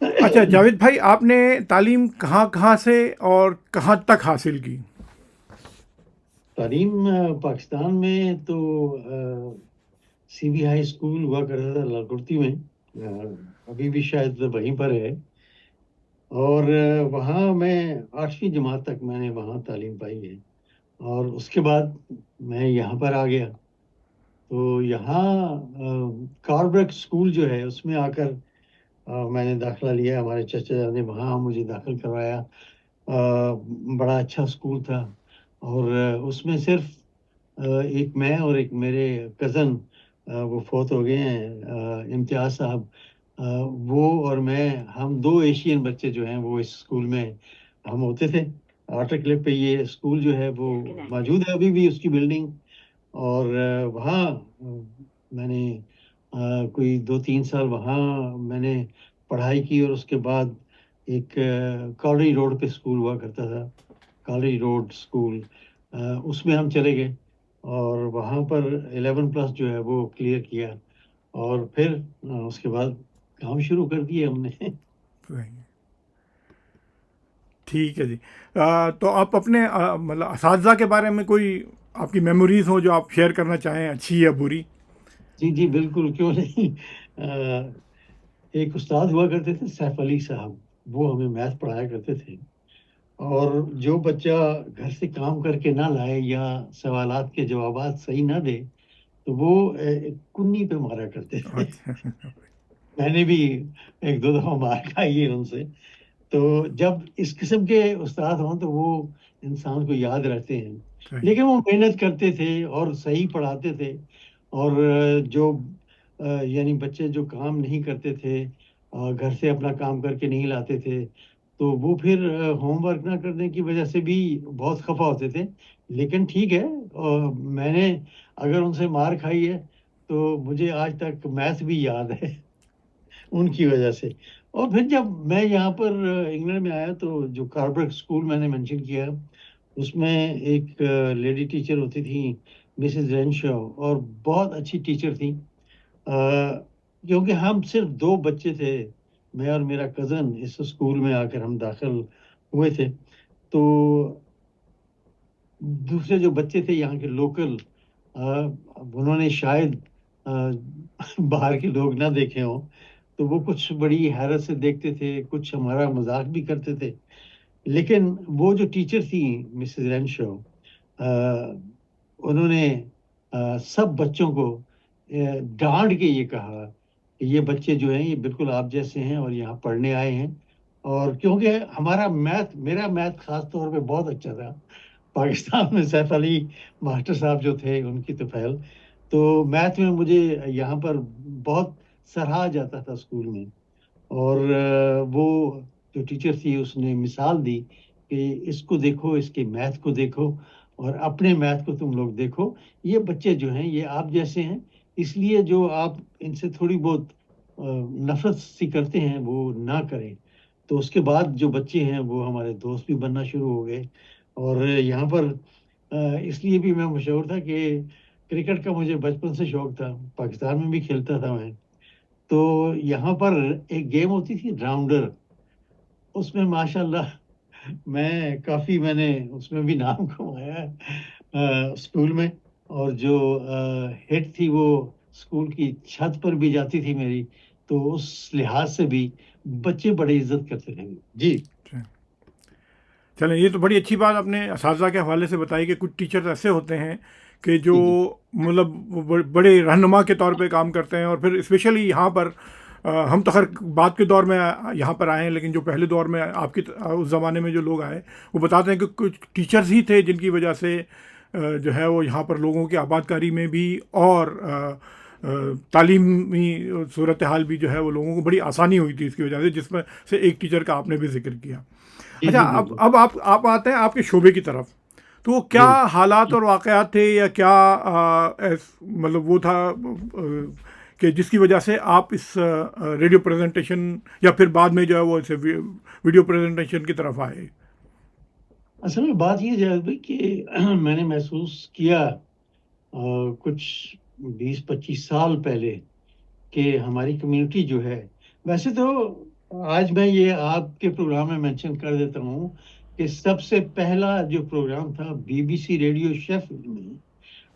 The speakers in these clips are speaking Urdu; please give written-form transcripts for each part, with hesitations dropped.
اچھا جاوید بھائی، آپ نے تعلیم کہاں کہاں سے اور کہاں تک حاصل کی؟ تعلیم پاکستان میں تو سی بی ہائی اسکول ہوا کرتا تھا لالکرتی میں، ابھی بھی شاید وہیں پر ہے، اور وہاں میں 8ویں جماعت تک میں نے وہاں تعلیم پائی ہے، اور اس کے بعد میں یہاں پر آ گیا، تو یہاں کاربرک اسکول جو ہے اس میں آ کر میں نے داخلہ لیا، ہمارے چچا جان نے وہاں مجھے داخل کروایا، بڑا اچھا اسکول تھا، اور اس میں صرف ایک میں اور ایک میرے کزن، وہ فوت ہو گئے ہیں، امتیاز صاحب، وہ اور میں، ہم دو ایشین بچے جو ہیں وہ اس اسکول میں ہم ہوتے تھے۔ آٹر کلپ پہ یہ اسکول جو ہے وہ موجود ہے ابھی بھی، اس کی بلڈنگ، اور وہاں میں نے کوئی 2-3 سال وہاں میں نے پڑھائی کی، اور اس کے بعد ایک کالری روڈ پہ اسکول ہوا کرتا تھا، کالری روڈ اسکول، اس میں ہم چلے گئے، اور وہاں پر 11 پلس جو ہے وہ کلیئر کیا، اور پھر اس کے بعد کام شروع کر دیے ہم نے۔ ٹھیک ہے جی۔ تو آپ اپنے مطلب اساتذہ کے بارے میں کوئی آپ کی میموریز ہوں جو آپ شیئر کرنا چاہیں، اچھی یا بری؟ جی جی بالکل، کیوں نہیں۔ ایک استاد ہوا کرتے تھے سیف علی صاحب، وہ ہمیں میتھ پڑھایا کرتے تھے، اور جو بچہ گھر سے کام کر کے نہ لائے یا سوالات کے جوابات صحیح نہ دے تو وہ کنی پہ مارا کرتے تھے۔ اچھا میں نے بھی ایک دو دفعہ مار کھائی ہے ان سے۔ تو جب اس قسم کے استاد ہوں تو وہ انسان کو یاد رہتے ہیں، صحیح۔ لیکن وہ محنت کرتے تھے اور صحیح پڑھاتے تھے، اور جو یعنی بچے جو کام نہیں کرتے تھے، گھر سے اپنا کام کر کے نہیں لاتے تھے، تو وہ پھر ہوم ورک نہ کرنے کی وجہ سے بھی بہت خفا ہوتے تھے، لیکن ٹھیک ہے، میں نے اگر ان سے مار کھائی ہے تو مجھے آج تک میتھ بھی یاد ہے ان کی وجہ سے۔ اور پھر جب میں یہاں پر انگلینڈ میں آیا تو جو کاربرک اسکول میں نے مینشن کیا، اس میں ایک لیڈی ٹیچر ہوتی تھی، مسز رینشو، اور بہت اچھی ٹیچر تھیں، کیونکہ ہم صرف 2 بچے تھے، میں اور میرا کزن، اس اسکول میں آ کر ہم داخل ہوئے تھے، تو دوسرے جو بچے تھے یہاں کے لوکل، انہوں نے شاید باہر کے لوگ نہ دیکھے ہوں، تو وہ کچھ بڑی حیرت سے دیکھتے تھے، کچھ ہمارا مذاق بھی کرتے تھے، لیکن وہ جو ٹیچر تھیں مسز رینشو، انہوں نے سب بچوں کو ڈانٹ کے یہ کہا کہ یہ بچے جو ہیں یہ بالکل آپ جیسے ہیں اور یہاں پڑھنے آئے ہیں، اور کیونکہ میرا میتھ خاص طور پہ بہت اچھا تھا، پاکستان میں سیف علی ماسٹر صاحب جو تھے ان کی تو پہل، تو میتھ میں مجھے یہاں پر بہت سراہا جاتا تھا اسکول میں، اور وہ جو ٹیچر تھی اس نے مثال دی کہ اس کو دیکھو، اس کے میتھ کو دیکھو، اور اپنے میتھ کو تم لوگ دیکھو، یہ بچے جو ہیں یہ آپ جیسے ہیں، اس لیے جو آپ ان سے تھوڑی بہت نفرت سی کرتے ہیں وہ نہ کریں۔ تو اس کے بعد جو بچے ہیں وہ ہمارے دوست بھی بننا شروع ہو گئے، اور یہاں پر اس لیے بھی میں مشہور تھا کہ کرکٹ کا مجھے بچپن سے شوق تھا، پاکستان میں بھی کھیلتا تھا میں، تو یہاں پر ایک گیم ہوتی تھی راؤنڈر، اس میں ماشاء اللہ میں نے اس میں بھی نام کمایا ہے اسکول میں، اور جو ہٹ تھی وہ اسکول کی چھت پر بھی جاتی تھی میری، تو اس لحاظ سے بھی بچے بڑی عزت کرتے تھے جی۔ چلیں، یہ تو بڑی اچھی بات آپ نے اساتذہ کے حوالے سے بتائی کہ کچھ ٹیچرز ایسے ہوتے ہیں کہ جو جی جی مطلب بڑے رہنما کے طور پہ کام کرتے ہیں، اور پھر اسپیشلی یہاں پر ہم تو خیر بعد کے دور میں یہاں پر آئے ہیں، لیکن جو پہلے دور میں آپ کی اس زمانے میں جو لوگ آئے وہ بتاتے ہیں کہ کچھ ٹیچرز ہی تھے جن کی وجہ سے جو ہے وہ یہاں پر لوگوں کی آباد کاری میں بھی اور تعلیمی صورتحال بھی جو ہے وہ لوگوں کو بڑی آسانی ہوئی تھی اس کی وجہ سے، جس میں سے ایک ٹیچر کا آپ نے بھی ذکر کیا۔ جی اچھا، جی بالکل اب آپ آتے ہیں آپ کے شعبے کی طرف، تو وہ کیا جی حالات اور واقعات تھے یا کیا مطلب وہ تھا کہ جس کی وجہ سے آپ اس ریڈیو پریزنٹیشن یا پھر بعد میں جو ہے وہ اسے ویڈیو پریزنٹیشن کی طرف آئے؟ اصل میں بات یہ ہے بھائی کہ میں نے محسوس کیا کچھ 20-25 سال پہلے کہ ہماری کمیونٹی جو ہے، ویسے تو آج میں یہ آپ کے پروگرام میں مینشن کر دیتا ہوں کہ سب سے پہلا جو پروگرام تھا BBC ریڈیو شیفیلڈ میں،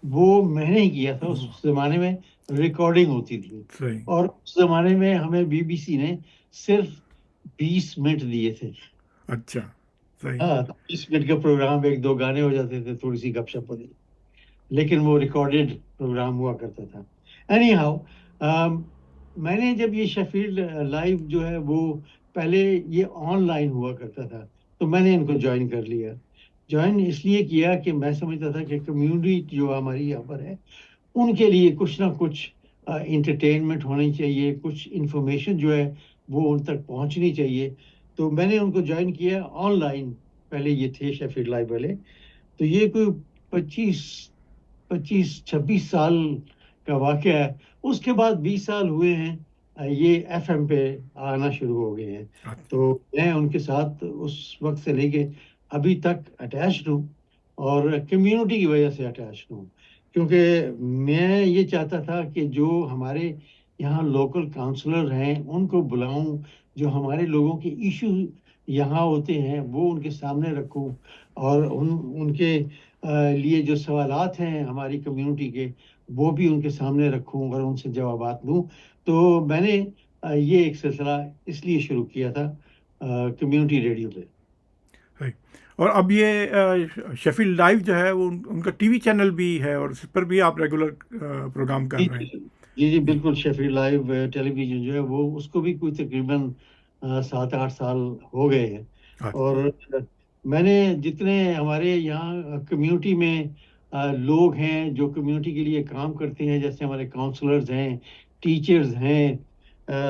وہ میں نے ہی کیا تھا. اس زمانے میں ریکارڈنگ ہوتی تھی، صحیح. اور اس زمانے میں ہمیں BBC نے صرف 20 منٹ دیے تھے. اچھا. صحیح. ہاں، 20 منٹ کا پروگرام، ایک دو گانے ہو جاتے تھے، تھوڑی سی گپ شپ ہوتی، لیکن وہ ریکارڈڈ پروگرام ہوا کرتا تھا. اینی ہاؤ، میں نے جب یہ شیفیلڈ لائیو جو ہے وہ پہلے یہ آن لائن ہوا کرتا تھا، تو میں نے ان کو جوائن کر لیا. جوائن اس لیے کیا کہ میں سمجھتا تھا کہ کمیونٹی جو ہماری یہاں پر ہے ان کے لیے کچھ نہ کچھ انٹرٹینمنٹ ہونی چاہیے، کچھ انفارمیشن جو ہے وہ ان تک پہنچنی چاہیے. تو میں نے ان کو جوائن کیا آن لائن. پہلے یہ تھے شیفیلڈ لائیو والے. تو یہ کوئی 25-26 سال کا واقعہ ہے. اس کے بعد 20 سال ہوئے ہیں، یہ FM پہ آنا شروع ہو گئے ہیں. تو میں ان کے ساتھ اس وقت سے لے کے ابھی تک اٹیچڈ ہوں، اور کمیونٹی کی وجہ سے اٹیچڈ ہوں، کیونکہ میں یہ چاہتا تھا کہ جو ہمارے یہاں لوکل کاؤنسلر ہیں ان کو بلاؤں، جو ہمارے لوگوں کے ایشو یہاں ہوتے ہیں وہ ان کے سامنے رکھوں، اور ان کے لیے جو سوالات ہیں ہماری کمیونٹی کے وہ بھی ان کے سامنے رکھوں اور ان سے جوابات دوں. تو میں نے یہ ایک سلسلہ اس لیے شروع کیا تھا کمیونٹی ریڈیو پہ. صحیح. اور اب یہ شیفیلڈ لائیو جو ہے وہ ان کا TV چینل بھی ہے، اور اس پر بھی آپ ریگولر پروگرام کر جی رہے ہیں. جی جی، بالکل. شیفیلڈ لائیو ٹیلی ویژن جو ہے وہ اس کو بھی کوئی تقریباً 7-8 سال ہو گئے ہیں. اور میں نے جتنے ہمارے یہاں کمیونٹی میں لوگ ہیں جو کمیونٹی کے لیے کام کرتے ہیں، جیسے ہمارے کاؤنسلرز ہیں، ٹیچرز ہیں،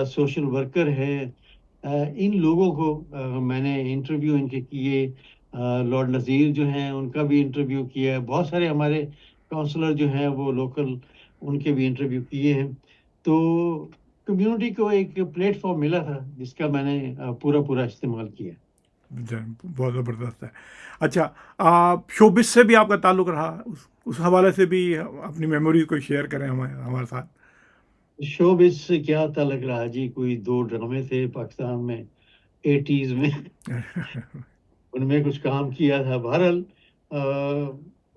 سوشل ورکر ہیں، ان لوگوں کو میں نے انٹرویو ان کے کیے. لارڈ نذیر جو ہیں ان کا بھی انٹرویو کیا ہے. بہت سارے ہمارے کاؤنسلر جو ہیں وہ لوکل، ان کے بھی انٹرویو کیے ہیں. تو کمیونٹی کو ایک پلیٹ فارم ملا تھا جس کا میں نے پورا استعمال کیا. بہت زبردست ہے. اچھا، آپ شوبز سے بھی آپ کا تعلق رہا، اس حوالے سے بھی اپنی میموریز کو شیئر کریں ہمارے ساتھ. شوبز سے کیا تعلق رہا جی؟ کوئی 2 ڈرامے تھے پاکستان میں 80s میں، ان میں کچھ کام کیا تھا. بہرحال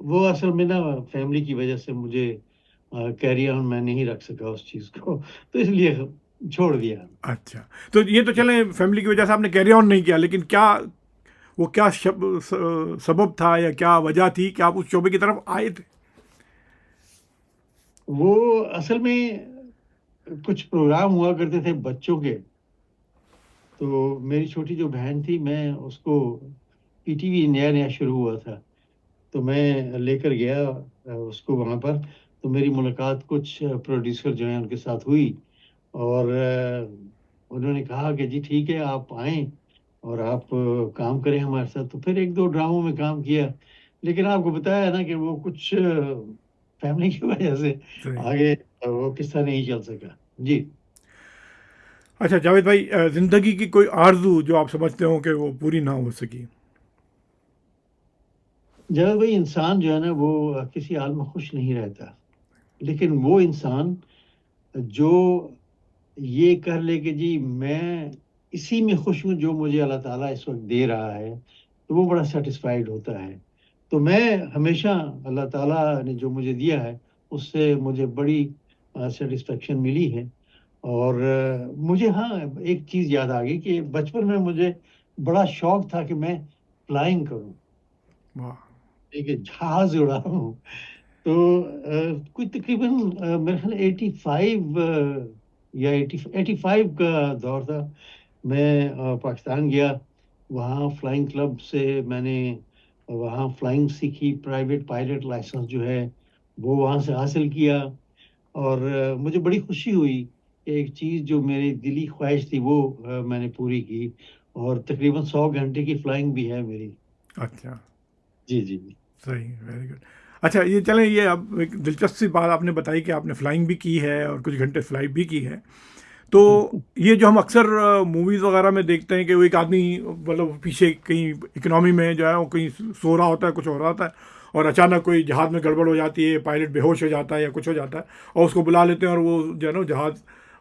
وہ اصل میں نا فیملی کی وجہ سے مجھے کیری آن میں نہیں رکھ سکا اس چیز کو، تو اس لیے چھوڑ دیا. اچھا، تو یہ تو چلیں فیملی کی وجہ سے آپ نے کیری آن نہیں کیا، لیکن کیا وہ کیا سبب تھا یا کیا وجہ تھی کہ آپ اس شعبے کی طرف آئے تھے؟ وہ اصل میں کچھ پروگرام ہوا کرتے تھے بچوں کے. تو میری چھوٹی جو بہن تھی، میں اس کو PTV نیا شروع ہوا تھا، تو میں لے کر گیا اس کو وہاں پر. تو میری ملاقات کچھ پروڈیوسر جو ہیں ان کے ساتھ ہوئی، اور انہوں نے کہا کہ جی ٹھیک ہے آپ آئیں اور آپ کام کریں ہمارے ساتھ. تو پھر 1-2 ڈراموں میں کام کیا، لیکن آپ کو بتایا نا کہ وہ کچھ فیملی کی وجہ سے آگے وہ قصہ نہیں چل سکا. جی. اچھا جاوید بھائی، زندگی کی کوئی آرزو جو آپ سمجھتے ہوں کہ وہ پوری نہ ہو سکی؟ جب بھائی انسان جو ہے نا وہ کسی حال میں خوش نہیں رہتا، لیکن وہ انسان جو یہ کر لے کہ جی میں اسی میں خوش ہوں جو مجھے اللہ تعالیٰ اس وقت دے رہا ہے، تو وہ بڑا سیٹسفائیڈ ہوتا ہے. تو میں ہمیشہ اللہ تعالیٰ نے جو مجھے دیا ہے اس سے مجھے بڑی سیٹسفیکشن ملی ہے. اور مجھے ہاں ایک چیز یاد آ گئی کہ بچپن میں مجھے بڑا شوق تھا کہ میں فلائنگ کروں، واہ. ایک جہاز اڑا ہوں. تو کوئی تقریباً میرے خیال 85 کا دور تھا. میں پاکستان گیا، وہاں فلائنگ کلب سے میں نے وہاں فلائنگ سیکھی. پرائیویٹ پائلٹ لائسنس جو ہے وہ وہاں سے حاصل کیا، اور مجھے بڑی خوشی ہوئی کہ ایک چیز جو میری دلی خواہش تھی وہ میں نے پوری کی. اور تقریباً 100 گھنٹے کی فلائنگ بھی ہے میری. اچھا. جی جی جی. صحیح، ویری گڈ. اچھا یہ چلیں، یہ اب ایک دلچسپ سی بات آپ نے بتائی کہ آپ نے فلائنگ بھی کی ہے اور کچھ گھنٹے فلائی بھی کی ہے. تو یہ جو ہم اکثر موویز وغیرہ میں دیکھتے ہیں کہ وہ ایک آدمی مطلب پیچھے کہیں اکنامی میں جو ہے وہ کہیں سو رہا ہوتا ہے، کچھ ہو رہا ہوتا ہے، اور اچانک کوئی جہاز میں گڑبڑ ہو جاتی ہے، پائلٹ بے ہوش ہو جاتا ہے یا کچھ ہو جاتا ہے، اور اس کو بلا لیتے ہیں اور وہ جو ہے نا جہاز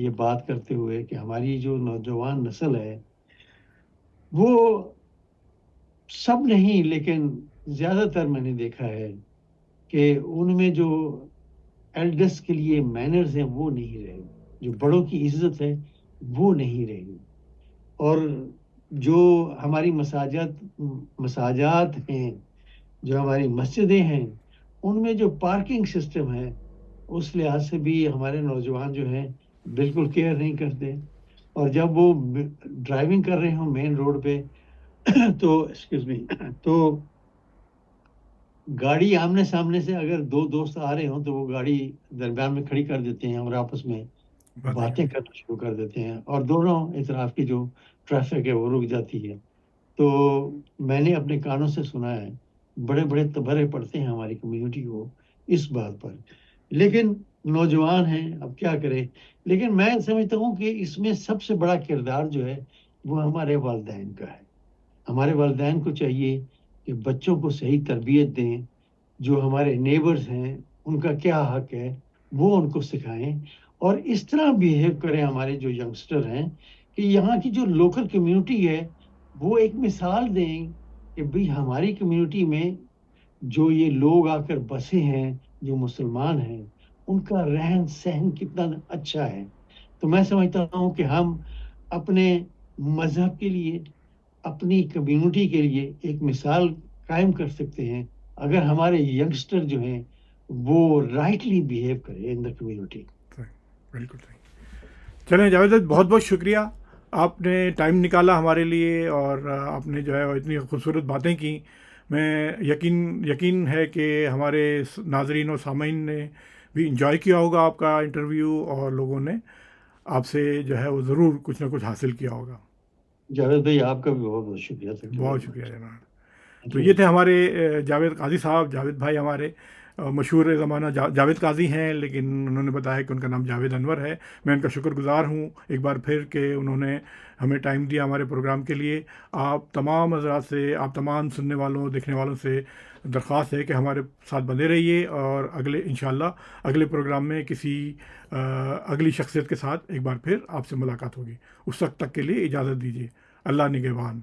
یہ بات کرتے ہوئے کہ ہماری جو نوجوان نسل ہے وہ سب نہیں لیکن زیادہ تر میں نے دیکھا ہے کہ ان میں جو ایلڈرس کے لیے مینرز ہیں وہ نہیں رہے، جو بڑوں کی عزت ہے وہ نہیں رہی، اور جو ہماری مساجات ہیں، جو ہماری مسجدیں ہیں، ان میں جو پارکنگ سسٹم ہے اس لحاظ سے بھی ہمارے نوجوان جو ہیں بالکل کیئر نہیں کرتے، اور جب وہ ڈرائیونگ کر رہے ہوں مین روڈ پہ تو ایکسکیوز می تو گاڑی آمنے سامنے سے اگر دو دوست آ رہے ہوں تو وہ گاڑی درمیان میں کھڑی کر دیتے ہیں اور آپس میں باتیں کرنا شروع کر دیتے ہیں، اور دونوں اطراف کی جو ٹریفک ہے وہ رک جاتی ہے۔ تو میں نے اپنے کانوں سے سنا ہے، بڑے بڑے تبرے پڑتے ہیں ہماری کمیونٹی کو اس بات پر، لیکن نوجوان ہیں اب کیا کریں۔ لیکن میں سمجھتا ہوں کہ اس میں سب سے بڑا کردار جو ہے وہ ہمارے والدین کا ہے۔ ہمارے والدین کو چاہیے کہ بچوں کو صحیح تربیت دیں، جو ہمارے نیبرز ہیں ان کا کیا حق ہے وہ ان کو سکھائیں، اور اس طرح بیہیو کریں ہمارے جو ینگسٹر ہیں کہ یہاں کی جو لوکل کمیونٹی ہے وہ ایک مثال دیں کہ بھئی ہماری کمیونٹی میں جو یہ لوگ آ کر بسے ہیں، جو مسلمان ہیں، ان کا رہن سہن کتنا اچھا ہے۔ تو میں سمجھتا ہوں کہ ہم اپنے مذہب کے لیے، اپنی کمیونٹی کے لیے ایک مثال قائم کر سکتے ہیں اگر ہمارے ینگسٹر جو ہیں وہ رائٹلی بیہیو کرے ان دا کمیونٹی۔ بالکل صحیح۔ چلیں جاوید بھائی، بہت بہت شکریہ، آپ نے ٹائم نکالا ہمارے لیے، اور آپ نے جو ہے وہ اتنی خوبصورت باتیں کی۔ میں یقین ہے کہ ہمارے ناظرین اور سامعین نے بھی انجوائے کیا ہوگا آپ کا انٹرویو، اور لوگوں نے آپ سے جو ہے وہ ضرور کچھ نہ کچھ حاصل کیا ہوگا۔ جاوید بھائی آپ کا بھی بہت بہت شکریہ، تھینک یو بہت ویری شکریہ مچ۔ جناب۔ تو یہ تھے ہمارے جاوید قاضی صاحب، جاوید بھائی ہمارے مشہور زمانہ جاوید قاضی ہیں، لیکن انہوں نے بتایا کہ ان کا نام جاوید انور ہے۔ میں ان کا شکر گزار ہوں ایک بار پھر کہ انہوں نے ہمیں ٹائم دیا ہمارے پروگرام کے لیے۔ آپ تمام حضرات سے، آپ تمام سننے والوں دیکھنے والوں سے درخواست ہے کہ ہمارے ساتھ بندے رہیے، اور انشاءاللہ اگلے پروگرام میں کسی اگلی شخصیت کے ساتھ ایک بار پھر آپ سے ملاقات ہوگی۔ اس وقت تک کے لیے اجازت دیجیے۔ اللہ نگہبان۔